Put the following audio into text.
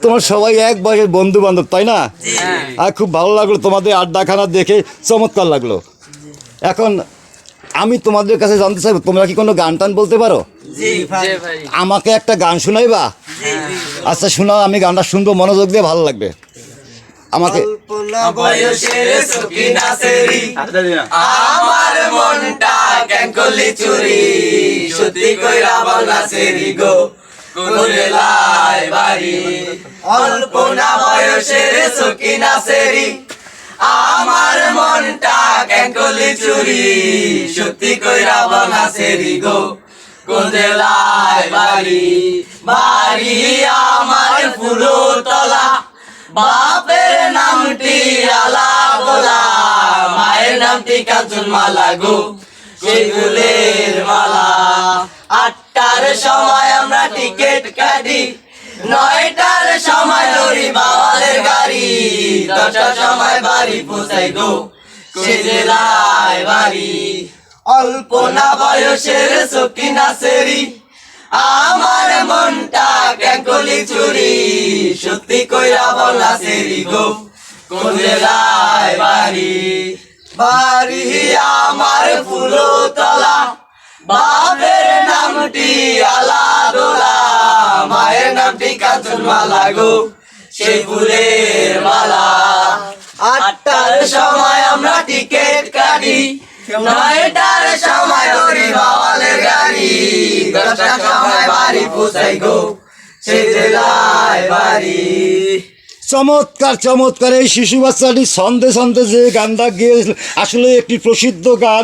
তোমার সবাই এক বয়সের বন্ধু বান্ধব, তাই না? আর খুব ভালো লাগলো তোমাদের আড্ডাখানা দেখে, চমৎকার লাগলো। এখন আমি তোমাদের কাছে জানতে চাইবো, তোমরা কি কোনো গান টান বলতে পারো? আমাকে একটা গান শোনাইবা? আচ্ছা শোনাও, আমি গানটা শুনবো মনোযোগ দিয়ে, ভালো লাগবে আমাকে। আমার মনটা কেন করলি চুরি, সত্যি কইরা বলা সেরি গো কোনে লাই বাড়ি। অল্প না বয়সের সকিনা সেরি, আমার মনটা কেন করলি চুরি, সত্যি কইরা বলা সেরি গো কোনে লাই বাড়ি। বাড়ি আমার ফুলো তলা, বাপের নামটি আলা গোলা, মায়ের নামটি কাঞ্চন মালা গো সেই ফুলের মালা। 8টার সময় আমরা টিকিট কাটি, 9টার সময় ধরি বাওয়ালের গাড়ি, 10টার সময় বাড়ি পৌঁছাই গো সে জেলায় বাড়ি। অল্প না বয়সের সকিনা সেরি, আমার মনটা কেন করলি চুরি, সত্যি কইরা বলা সেরি গো কোন জেলায় বাড়ি। বাড়ি আমার ফুলো তলা, বাপের নামটি আলা দোলা, মায়ের নামটি কাঞ্চন মালা গো সেই ফুলের মালা। 8টার সময় আমরা টিকিট কাটি, 9টার সময় ধরি বাওয়ালের গাড়ি, 10টার সময় বাড়ি পৌঁছাই গো সে জেলায় বাড়ি। চমৎকার চমৎকার! এই শিশু বাচ্চাটি ছন্দে ছন্দে যে গানটা গিয়েছিল, আসলে একটি প্রসিদ্ধ গান।